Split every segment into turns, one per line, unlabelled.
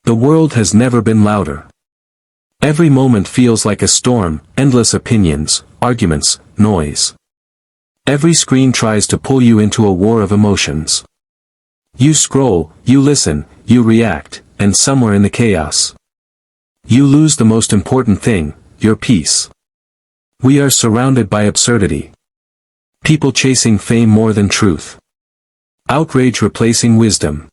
The world has never been louder. Every moment feels like a storm, endless opinions, arguments, noise. Every screen tries to pull you into a war of emotions. You scroll, you listen, you react, and somewhere in the chaos, you lose the most important thing, your peace. We are surrounded by absurdity. People chasing fame more than truth. Outrage replacing wisdom.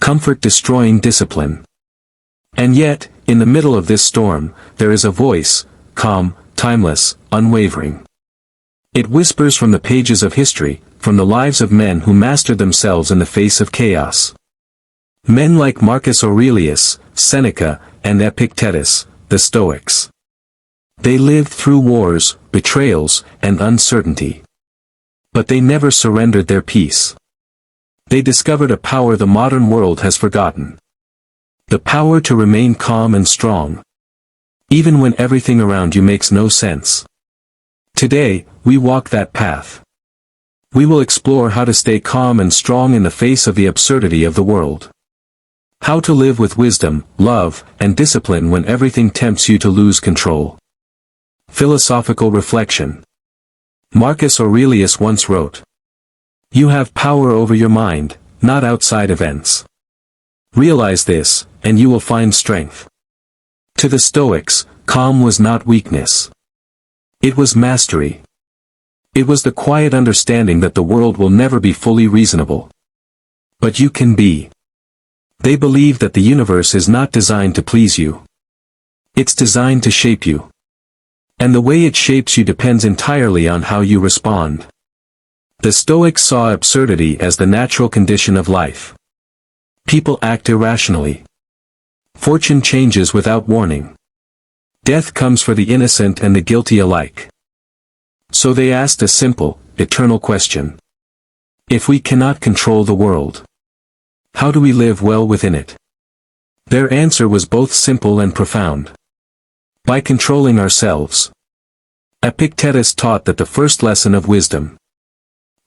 Comfort destroying discipline. And yet, in the middle of this storm, there is a voice, calm, timeless, unwavering. It whispers from the pages of history, from the lives of men who mastered themselves in the face of chaos. Men like Marcus Aurelius, Seneca, and Epictetus, the Stoics. They lived through wars, betrayals, and uncertainty. But they never surrendered their peace. They discovered a power the modern world has forgotten. The power to remain calm and strong, even when everything around you makes no sense. Today, we walk that path. We will explore how to stay calm and strong in the face of the absurdity of the world. How to live with wisdom, love, and discipline when everything tempts you to lose control. Philosophical reflection. Marcus Aurelius once wrote, "You have power over your mind, not outside events. Realize this, and you will find strength." To the Stoics, calm was not weakness. It was mastery. It was the quiet understanding that the world will never be fully reasonable. But you can be. They believe that the universe is not designed to please you. It's designed to shape you. And the way it shapes you depends entirely on how you respond. The Stoics saw absurdity as the natural condition of life. People act irrationally. Fortune changes without warning. Death comes for the innocent and the guilty alike. So they asked a simple, eternal question. If we cannot control the world, how do we live well within it? Their answer was both simple and profound. By controlling ourselves. Epictetus taught that the first lesson of wisdom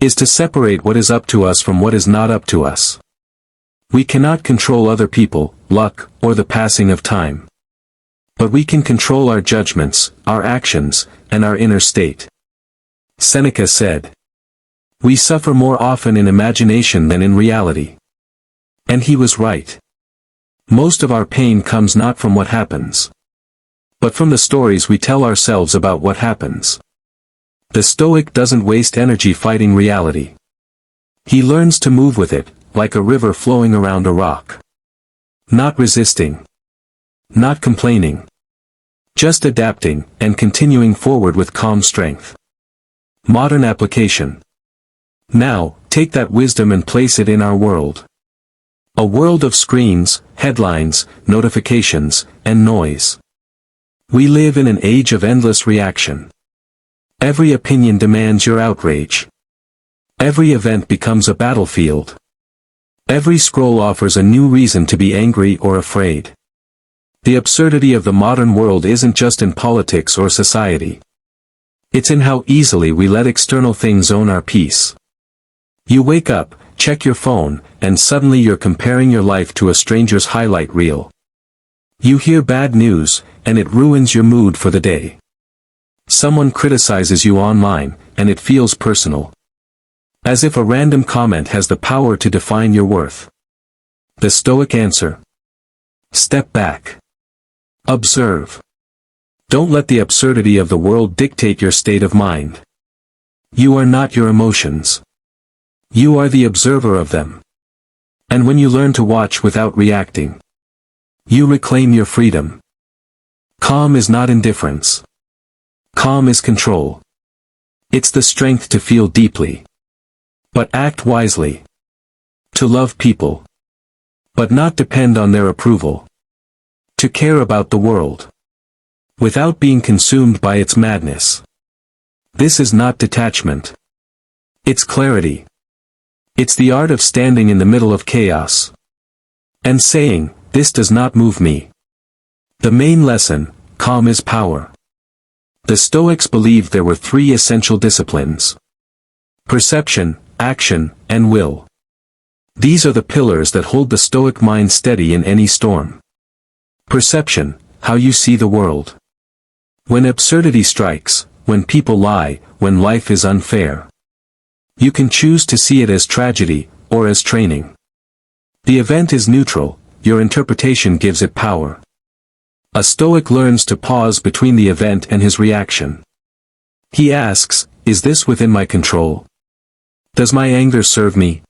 is to separate what is up to us from what is not up to us. We cannot control other people, luck, or the passing of time. But we can control our judgments, our actions, and our inner state. Seneca said, "We suffer more often in imagination than in reality." And he was right. Most of our pain comes not from what happens, but from the stories we tell ourselves about what happens. The Stoic doesn't waste energy fighting reality. He learns to move with it, like a river flowing around a rock. Not resisting. Not complaining. Just adapting, and continuing forward with calm strength. Modern application. Now, take that wisdom and place it in our world. A world of screens, headlines, notifications, and noise. We live in an age of endless reaction. Every opinion demands your outrage. Every event becomes a battlefield. Every scroll offers a new reason to be angry or afraid. The absurdity of the modern world isn't just in politics or society. It's in how easily we let external things own our peace. You wake up, check your phone, and suddenly you're comparing your life to a stranger's highlight reel. You hear bad news, and it ruins your mood for the day. Someone criticizes you online, and it feels personal. As if a random comment has the power to define your worth. The Stoic answer. Step back. Observe. Don't let the absurdity of the world dictate your state of mind. You are not your emotions. You are the observer of them. And when you learn to watch without reacting, you reclaim your freedom. Calm is not indifference. Calm is control. It's the strength to feel deeply, but act wisely. To love people, but not depend on their approval. To care about the world, without being consumed by its madness. This is not detachment. It's clarity. It's the art of standing in the middle of chaos and saying, "This does not move me." The main lesson, calm is power. The Stoics believed there were three essential disciplines: perception, action, and will. These are the pillars that hold the Stoic mind steady in any storm. Perception, how you see the world. When absurdity strikes, when people lie, when life is unfair, you can choose to see it as tragedy, or as training. The event is neutral, your interpretation gives it power. A Stoic learns to pause between the event and his reaction. He asks, is this within my control? Does my anger serve me?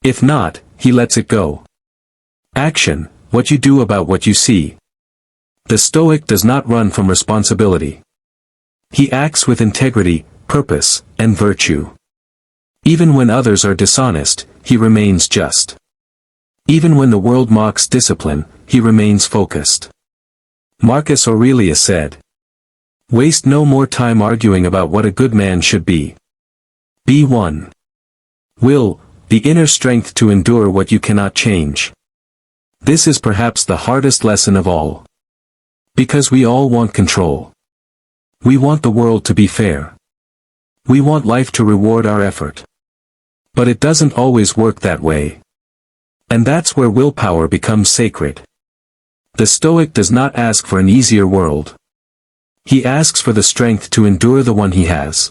If not, he lets it go. Action, what you do about what you see. The Stoic does not run from responsibility. He acts with integrity, purpose, and virtue. Even when others are dishonest, he remains just. Even when the world mocks discipline, he remains focused. Marcus Aurelius said, "Waste no more time arguing about what a good man should be. Be one. Will, the inner strength to endure what you cannot change." This is perhaps the hardest lesson of all. Because we all want control. We want the world to be fair. We want life to reward our effort. But it doesn't always work that way. And that's where willpower becomes sacred. The Stoic does not ask for an easier world. He asks for the strength to endure the one he has.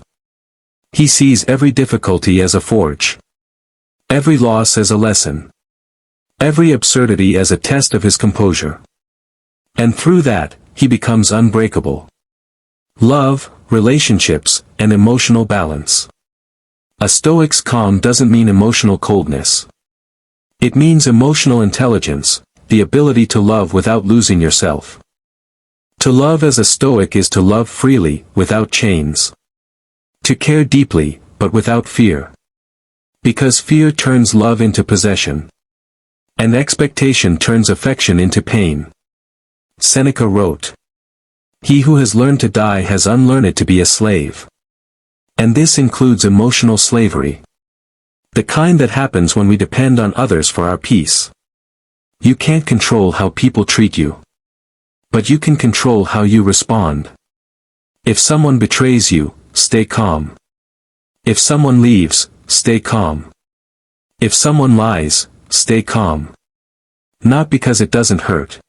He sees every difficulty as a forge. Every loss as a lesson. Every absurdity as a test of his composure. And through that, he becomes unbreakable. Love, relationships, and emotional balance. A Stoic's calm doesn't mean emotional coldness. It means emotional intelligence, the ability to love without losing yourself. To love as a Stoic is to love freely, without chains. To care deeply, but without fear. Because fear turns love into possession. And expectation turns affection into pain. Seneca wrote, "He who has learned to die has unlearned to be a slave." And this includes emotional slavery. The kind that happens when we depend on others for our peace. You can't control how people treat you. But you can control how you respond. If someone betrays you, stay calm. If someone leaves, stay calm. If someone lies, stay calm. Not because it doesn't hurt.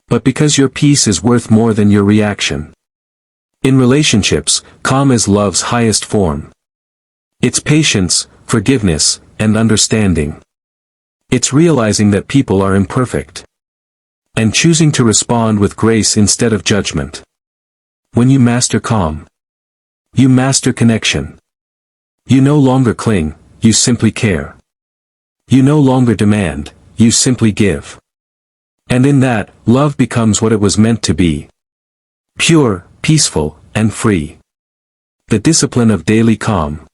But because your peace is worth more than your reaction. In relationships, calm is love's highest form. It's patience, forgiveness, and understanding. It's realizing that people are imperfect. And choosing to respond with grace instead of judgment. When you master calm, you master connection. You no longer cling, you simply care. You no longer demand, you simply give. And in that, love becomes what it was meant to be. Pure, peaceful, and free. The discipline of daily calm.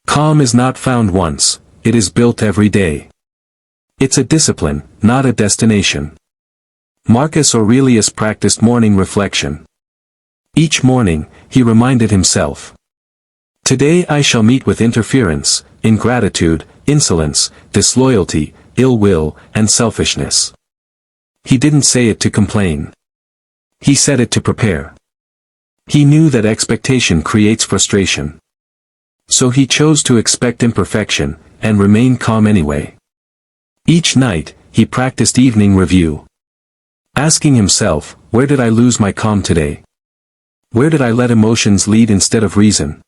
Calm is not found once, it is built every day. It's a discipline, not a destination. Marcus Aurelius practiced morning reflection. Each morning, he reminded himself, "Today I shall meet with interference, ingratitude, insolence, disloyalty, ill will, and selfishness." He didn't say it to complain. He said it to prepare. He knew that expectation creates frustration. So he chose to expect imperfection, and remain calm anyway. Each night, he practiced evening review. Asking himself, where did I lose my calm today? Where did I let emotions lead instead of reason?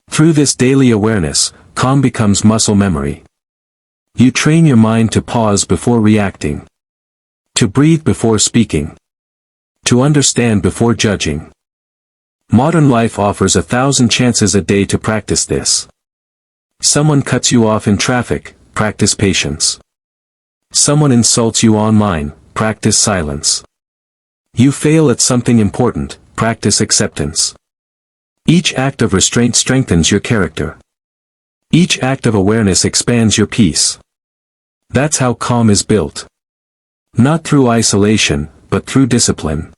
Through this daily awareness, calm becomes muscle memory. You train your mind to pause before reacting. To breathe before speaking. To understand before judging. Modern life offers 1,000 chances a day to practice this. Someone cuts you off in traffic, practice patience. Someone insults you online, practice silence. You fail at something important, practice acceptance. Each act of restraint strengthens your character. Each act of awareness expands your peace. That's how calm is built. Not through isolation, but through discipline.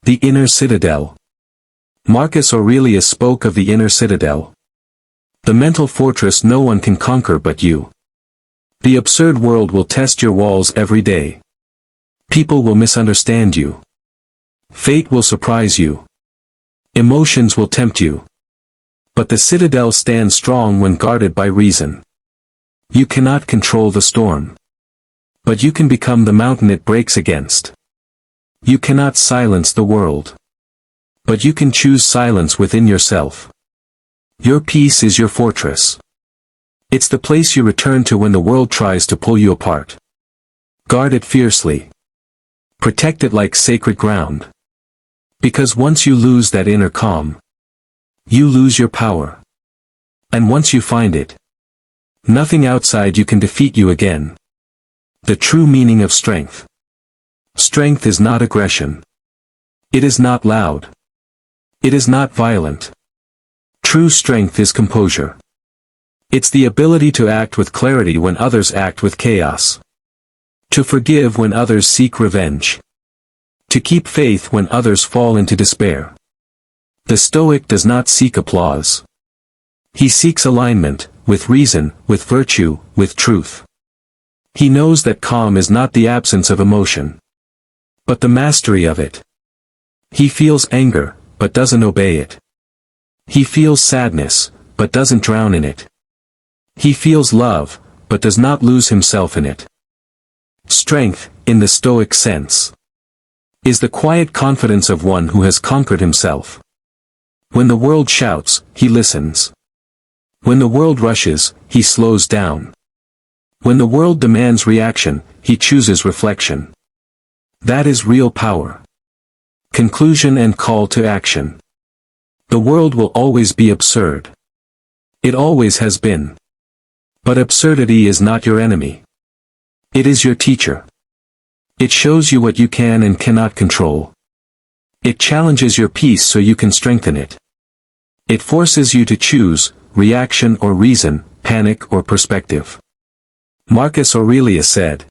The inner citadel. Marcus Aurelius spoke of the inner citadel. The mental fortress no one can conquer but you. The absurd world will test your walls every day. People will misunderstand you. Fate will surprise you. Emotions will tempt you. But the citadel stands strong when guarded by reason. You cannot control the storm. But you can become the mountain it breaks against. You cannot silence the world. But you can choose silence within yourself. Your peace is your fortress. It's the place you return to when the world tries to pull you apart. Guard it fiercely. Protect it like sacred ground. Because once you lose that inner calm, you lose your power. And once you find it, nothing outside you can defeat you again. The true meaning of strength. Strength is not aggression. It is not loud. It is not violent. True strength is composure. It's the ability to act with clarity when others act with chaos. To forgive when others seek revenge. To keep faith when others fall into despair. The Stoic does not seek applause. He seeks alignment, with reason, with virtue, with truth. He knows that calm is not the absence of emotion, but the mastery of it. He feels anger, but doesn't obey it. He feels sadness, but doesn't drown in it. He feels love, but does not lose himself in it. Strength, in the Stoic sense, is the quiet confidence of one who has conquered himself. When the world shouts, he listens. When the world rushes, he slows down. When the world demands reaction, he chooses reflection. That is real power. Conclusion and call to action. The world will always be absurd. It always has been. But absurdity is not your enemy. It is your teacher. It shows you what you can and cannot control. It challenges your peace so you can strengthen it. It forces you to choose, reaction or reason, panic or perspective. Marcus Aurelius said,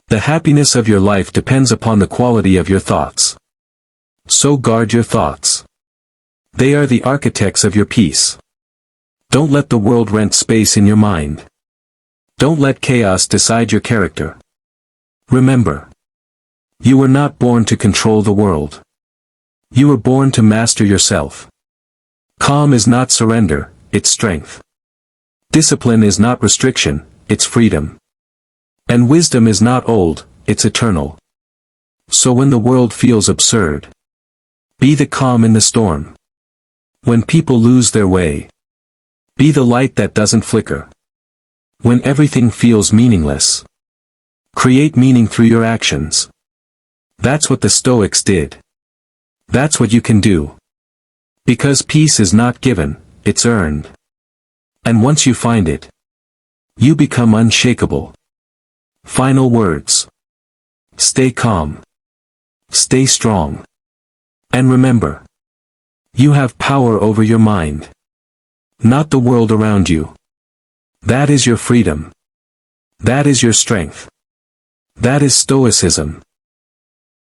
"The happiness of your life depends upon the quality of your thoughts. So guard your thoughts. They are the architects of your peace. Don't let the world rent space in your mind. Don't let chaos decide your character. Remember, you were not born to control the world. You were born to master yourself. Calm is not surrender, it's strength. Discipline is not restriction, it's freedom. And wisdom is not old, it's eternal. So when the world feels absurd, be the calm in the storm. When people lose their way, be the light that doesn't flicker. When everything feels meaningless, create meaning through your actions. That's what the Stoics did. That's what you can do. Because peace is not given, it's earned. And once you find it, you become unshakable. Final words. Stay calm. Stay strong. And remember, you have power over your mind. Not the world around you. That is your freedom. That is your strength. That is Stoicism.